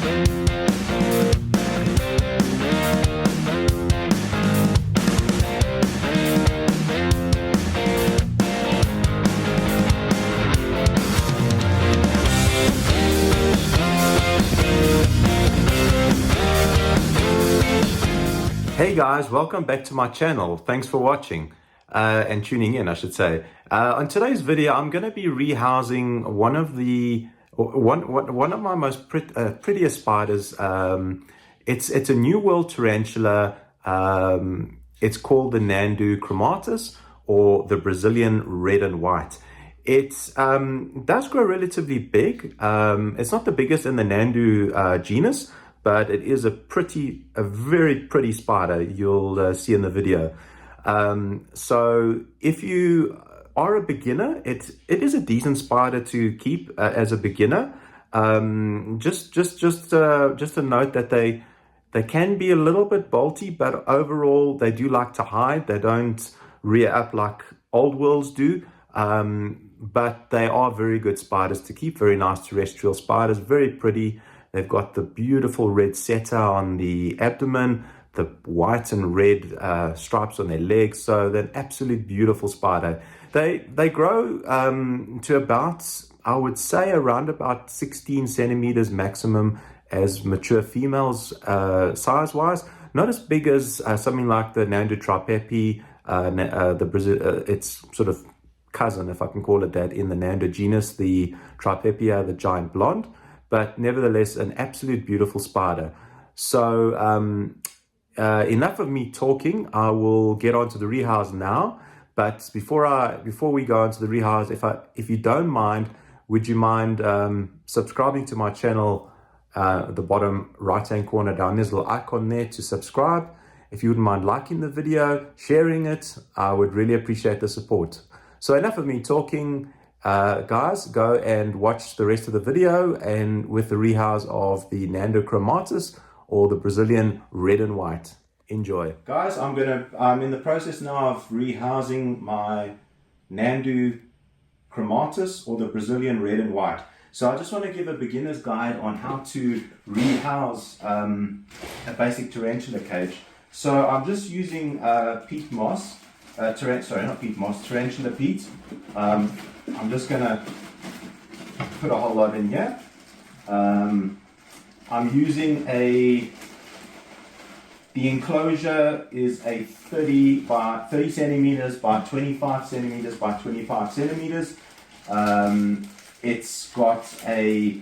Hey guys, welcome back to my channel. Thanks for watching and tuning in, I should say. On today's video, I'm going to be rehousing one of my most prettiest spiders. It's a New World tarantula. It's called the Nhanduchromatus, or the Brazilian red and white. It does grow relatively big. It's not the biggest in the Nhandu genus, but it is a very pretty spider. You'll see in the video. So if you are a beginner, it is a decent spider to keep as a beginner. Just a note that they can be a little bit bolty, but overall they do like to hide. They don't rear up like old worlds do. But they are very good spiders to keep. Very nice terrestrial spiders, very pretty. They've got the beautiful red setter on the abdomen, the white and red stripes on their legs. So they're an absolute beautiful spider. They grow to about, I would say, around about 16 centimeters maximum as mature females size-wise. Not as big as something like the Nhanduchromatus, its sort of cousin, if I can call it that, in the Nhandu genus, the Tripepia, the giant blonde. But nevertheless, an absolute beautiful spider. So enough of me talking. I will get on to the rehouse now. But before we go on to the rehouse, if you don't mind, would you mind subscribing to my channel? The bottom right hand corner down, there's a little icon there to subscribe. If you wouldn't mind liking the video, sharing it, I would really appreciate the support. So enough of me talking. Guys, go and watch the rest of the video and with the rehouse of the Nhanduchromatus, or the Brazilian red and white. Enjoy. Guys, I'm in the process now of rehousing my Nhanduchromatus, or the Brazilian red and white. So I just want to give a beginner's guide on how to rehouse a basic tarantula cage. So I'm just using peat moss, tarantula peat. I'm just going to put a whole lot in here. I'm using the enclosure is a 30 centimeters by 25 centimeters by 25 centimeters. It's got a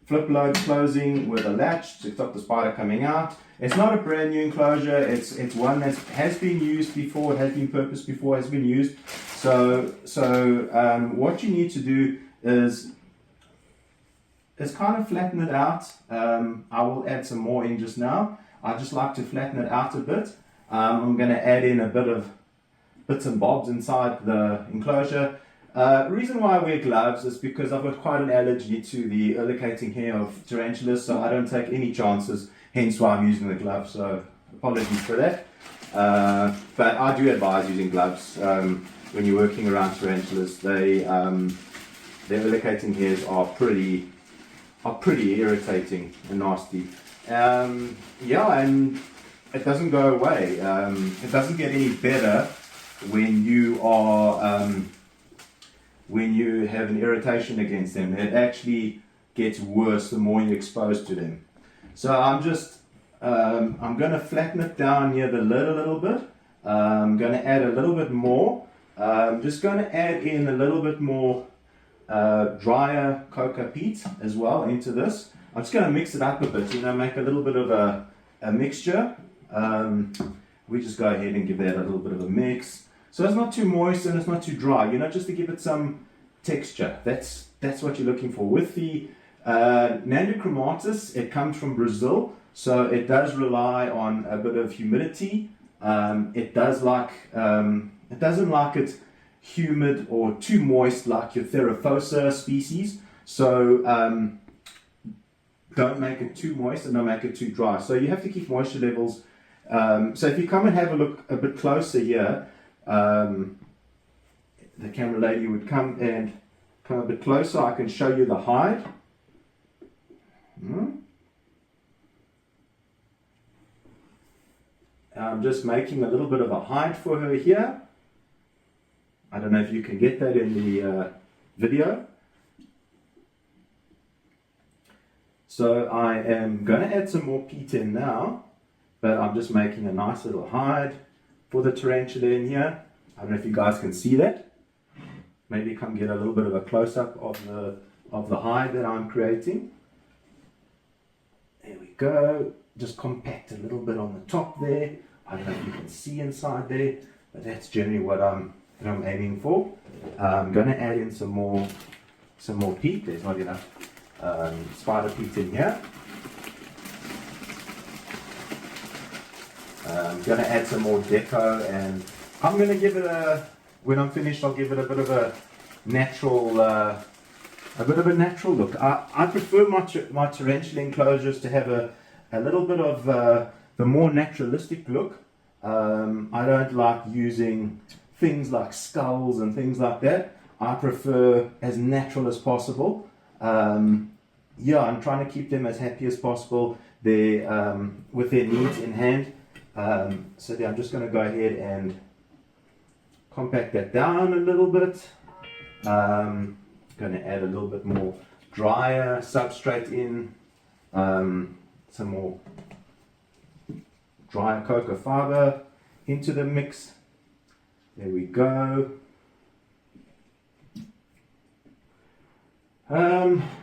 flip load closing with a latch to stop the spider coming out. It's not a brand new enclosure. It's one that has been used before. It has been purposed before. Has been used. So what you need to do is kind of flatten it out. I will add some more in just now. I just like to flatten it out a bit. I'm going to add in a bit of bits and bobs inside the enclosure. Reason why I wear gloves is because I've got quite an allergy to the eradicating hair of tarantulas, so I don't take any chances, hence why I'm using the gloves, so apologies for that. But I do advise using gloves when you're working around tarantulas. Their eradicating hairs are pretty irritating and nasty. Yeah, and it doesn't go away. It doesn't get any better when you are when you have an irritation against them. It actually gets worse the more you're exposed to them. So I'm going to flatten it down near the lid a little bit. I'm going to add a little bit more. I'm just going to add in a little bit more drier coca peat as well into this. I'm just going to mix it up a bit, make a little bit of a mixture. We just go ahead and give that a little bit of a mix. So it's not too moist and it's not too dry, just to give it some texture. That's what you're looking for. With the Nhanduchromatus, it comes from Brazil, so it does rely on a bit of humidity. It doesn't like it humid or too moist like your Theraphosa species. So don't make it too moist and don't make it too dry. So you have to keep moisture levels. So if you come and have a look a bit closer here, the camera lady would come a bit closer. I can show you the hide. I'm just making a little bit of a hide for her here. I don't know if you can get that in the video. So I am going to add some more peat in now, but I'm just making a nice little hide for the tarantula in here. I don't know if you guys can see that. Maybe come get a little bit of a close-up of the hide that I'm creating. There we go. Just compact a little bit on the top there. I don't know if you can see inside there, but that's generally what I'm aiming for. I'm going to add in some more peat. There's not enough spider peat in here. I'm going to add some more deco, and I'm going to give it when I'm finished, I'll give it a bit of a natural look. I prefer my tarantula enclosures to have a little bit of the more naturalistic look. I don't like using things like skulls and things like that. I prefer as natural as possible. Yeah, I'm trying to keep them as happy as possible. With their needs in hand. So I'm just going to go ahead and compact that down a little bit. Going to add a little bit more drier substrate in. Some more drier cocoa fiber into the mix. There we go.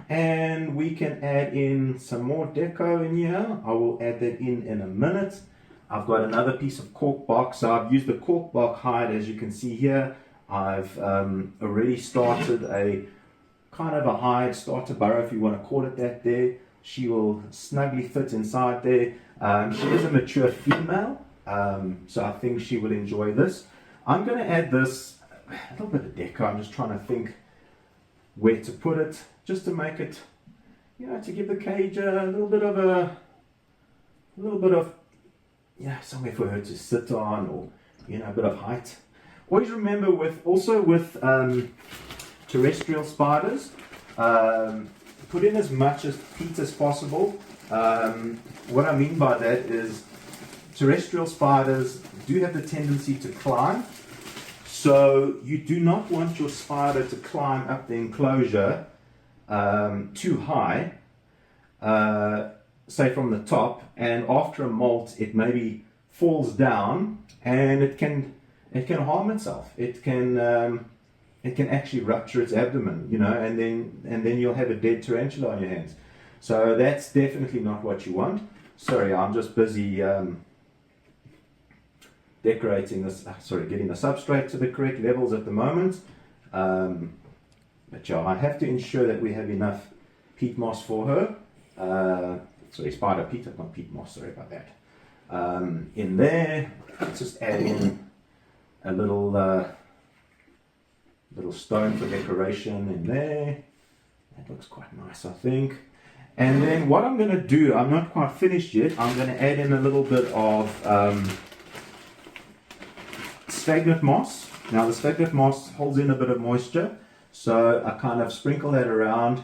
And we can add in some more deco in here. I will add that in a minute. I've got another piece of cork bark, so I've used the cork bark hide, as you can see here. I've already started a kind of a hide starter burrow, if you want to call it that there. She will snugly fit inside there. She is a mature female, so I think she will enjoy this. I'm going to add this, a little bit of deco. I'm just trying to think where to put it, just to make it, to give the cage a little bit of, somewhere for her to sit on, or, a bit of height. Always remember with terrestrial spiders, put in as much as peat as possible. What I mean by that is terrestrial spiders do have the tendency to climb. So you do not want your spider to climb up the enclosure too high, say from the top, and after a molt it maybe falls down and it can harm itself. It can actually rupture its abdomen, and then you'll have a dead tarantula on your hands. So that's definitely not what you want. Sorry, I'm just busy decorating this, getting the substrate to the correct levels at the moment. But yeah, I have to ensure that we have enough peat moss for her. Spider peat, not peat moss, sorry about that. In there, let's just add in a little stone for decoration in there. That looks quite nice, I think. And then what I'm going to do, I'm not quite finished yet, I'm going to add in a little bit of sphagnum moss. Now the sphagnum moss holds in a bit of moisture, so I kind of sprinkle that around.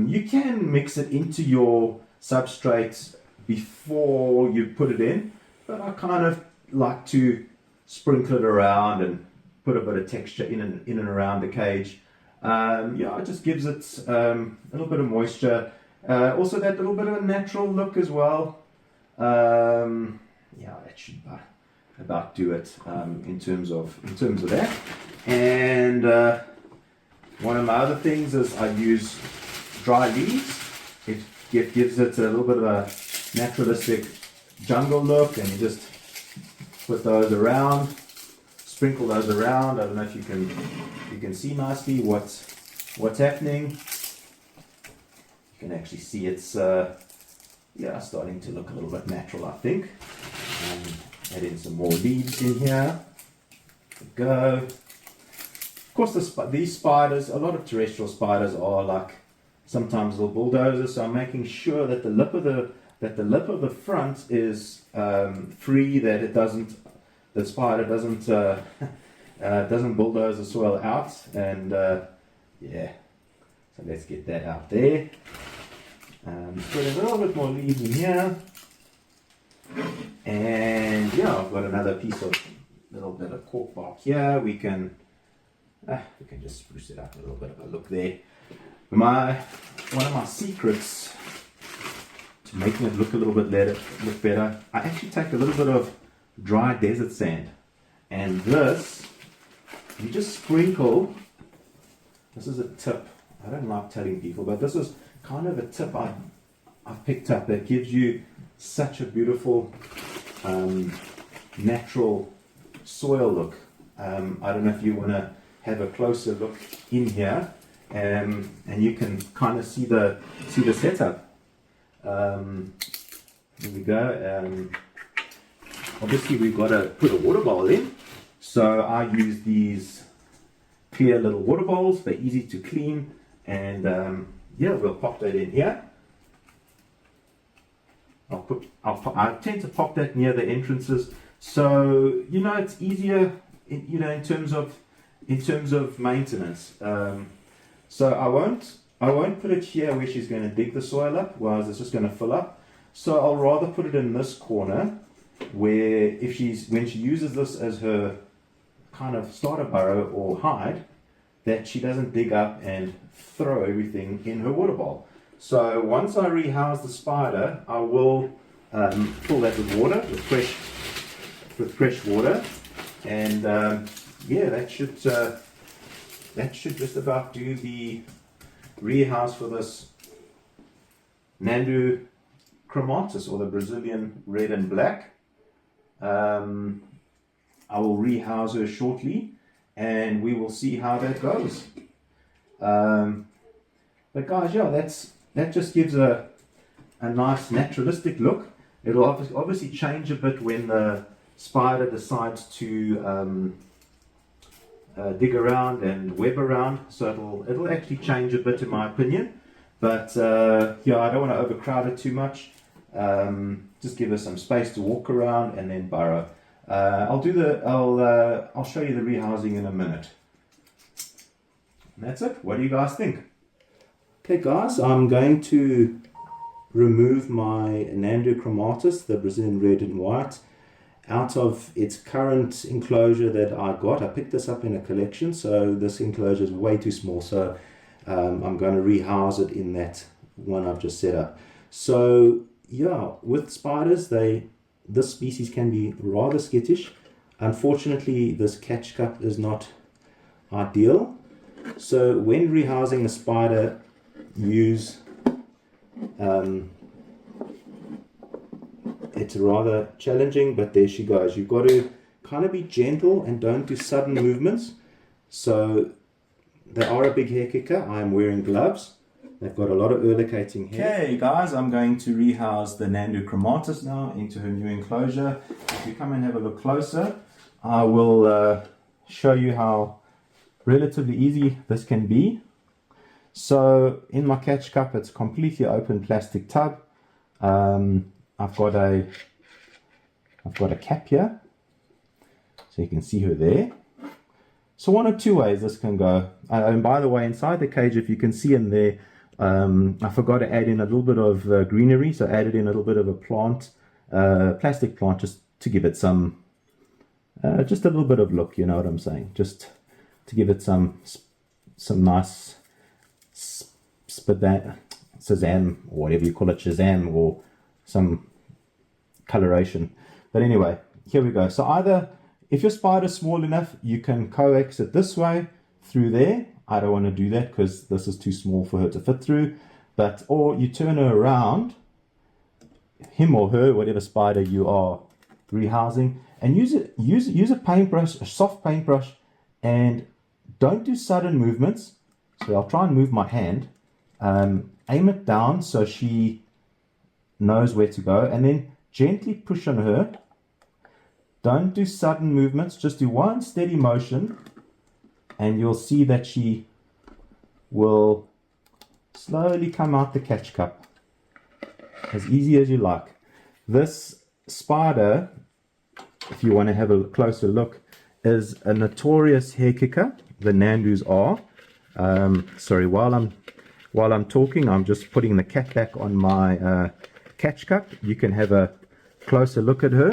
You can mix it into your substrate before you put it in, but I kind of like to sprinkle it around and put a bit of texture in and around the cage. It just gives it a little bit of moisture. Also that little bit of a natural look as well. That should about do it in terms of that. And one of my other things is I use dry leaves. It gives it a little bit of a naturalistic jungle look, and you just put those around, sprinkle those around. I don't know if you can see nicely what's happening. You can actually see it's starting to look a little bit natural, I think. Add in some more leaves in here. There we go. Of course, these spiders, a lot of terrestrial spiders are like sometimes little bulldozers. So I'm making sure that the lip of the front is free, that the spider doesn't bulldoze the soil out. And so let's get that out there. Put a little bit more leaves in here. And yeah, I've got another piece of little bit of cork bark here. We can just spruce it up a little bit of a look there. One of my secrets to making it look a little bit better, I actually take a little bit of dry desert sand, and this you just sprinkle. This is a tip. I don't like telling people, but this is kind of a tip I picked up that gives you such a beautiful natural soil look. I don't know if you want to have a closer look in here, and you can kind of see the setup. Here we go. Obviously we've got to put a water bowl in, so I use these clear little water bowls. They're easy to clean, and yeah, we'll pop that in here. I tend to pop that near the entrances, so it's easier in terms of maintenance. So I won't put it here where she's going to dig the soil up, whereas it's just going to fill up. So I'll rather put it in this corner, where when she uses this as her kind of starter burrow or hide, that she doesn't dig up and throw everything in her water bowl. So once I rehouse the spider, I will fill that with water, with fresh water, and yeah, that should just about do the rehouse for this Nhanduchromatus, or the Brazilian red and black. I will rehouse her shortly, and we will see how that goes. But guys, yeah, that just gives a nice naturalistic look. It'll obviously change a bit when the spider decides to dig around and web around, so it'll actually change a bit in my opinion. But yeah, I don't want to overcrowd it too much. Just give her some space to walk around and then burrow. I'll show you the rehousing in a minute. And that's it. What do you guys think? Okay guys, I'm going to remove my Nhanduchromatus, the Brazilian red and white, out of its current enclosure that I got. I picked this up in a collection, so this enclosure is way too small, so I'm going to rehouse it in that one I've just set up. So yeah, with spiders, this species can be rather skittish. Unfortunately, this catch cup is not ideal. So when rehousing a spider, it's rather challenging, but there she goes. You've got to kind of be gentle and don't do sudden movements. So they are a big hair kicker. I am wearing gloves. They've got a lot of urlicating hair. Okay guys, I'm going to rehouse the Nhanduchromatus now into her new enclosure. If you come and have a look closer, I will show you how relatively easy this can be. So in my catch cup, it's a completely open plastic tub. I've got a cap here, so you can see her there. So one of two ways this can go. And by the way, inside the cage, if you can see in there, I forgot to add in a little bit of greenery, so I added in a little bit of a plant, plastic plant, just to give it some, just a little bit of look, you know what I'm saying? Just to give it some nice Shazam, or whatever you call it, Shazam, or some coloration. But anyway, here we go. So either, if your spider's small enough, you can coax it this way through there. I don't want to do that because this is too small for her to fit through. Or you turn her around, him or her, whatever spider you are rehousing, and use a paintbrush, a soft paintbrush, and don't do sudden movements. So I'll try and move my hand, aim it down so she knows where to go, and then gently push on her. Don't do sudden movements, just do one steady motion, and you'll see that she will slowly come out the catch cup, as easy as you like. This spider, if you want to have a closer look, is a notorious hair kicker. The Nhandus are. Sorry, while while I'm talking, I'm just putting the cat back on my catch cup. You can have a closer look at her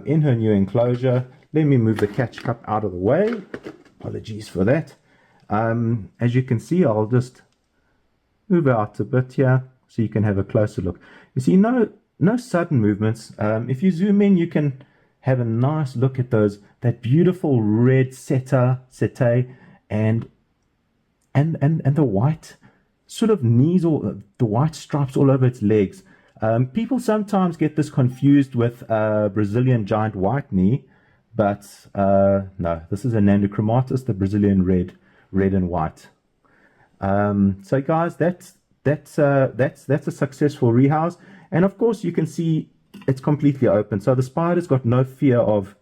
in her new enclosure. Let me move the catch cup out of the way. Apologies for that. As you can see, I'll just move out a bit here so you can have a closer look. You see, no sudden movements. If you zoom in, you can have a nice look at that beautiful red setae and the white sort of knees, or the white stripes all over its legs. People sometimes get this confused with Brazilian giant white knee, but no, this is a Nhanduchromatus, the Brazilian red and white. So guys, that's a successful rehouse, and of course you can see it's completely open, so the spider's got no fear of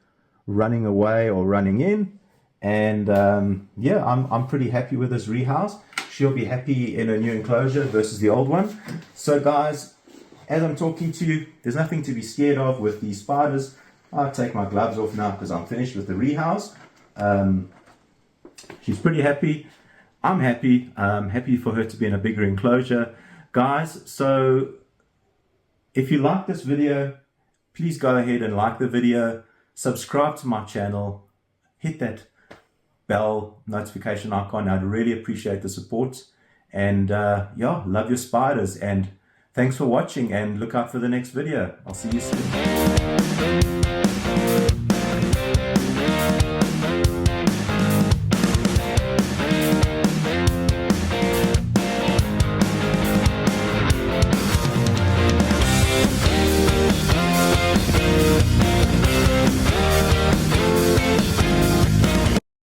running away or running in. And yeah, I'm pretty happy with this rehouse. She'll be happy in her new enclosure versus the old one. So guys, as I'm talking to you, there's nothing to be scared of with these spiders. I'll take my gloves off now because I'm finished with the rehouse. She's pretty happy. I'm happy. Happy for her to be in a bigger enclosure. Guys, so if you like this video, please go ahead and like the video, subscribe to my channel, hit that bell notification icon. I'd really appreciate the support. And yeah, love your spiders, and thanks for watching, and look out for the next video. I'll see you soon.